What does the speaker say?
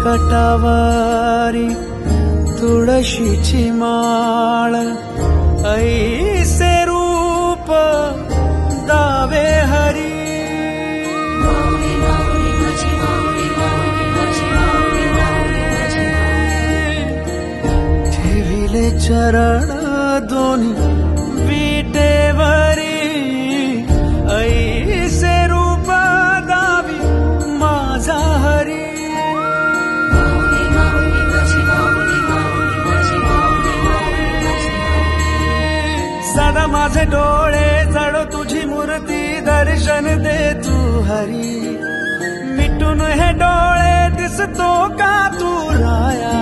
कटावारी तुळशीची माळ, ऐसे रूप दावे हरी. ठेविले चरण दोन्ही विटेवरी, ऐसे रूप दावी माझा हरी. सदा माझे डोळे जळो तुझी मूर्ती, दर्शन दे तू हरी. मिटून हे डोळे दिसतो का तू राया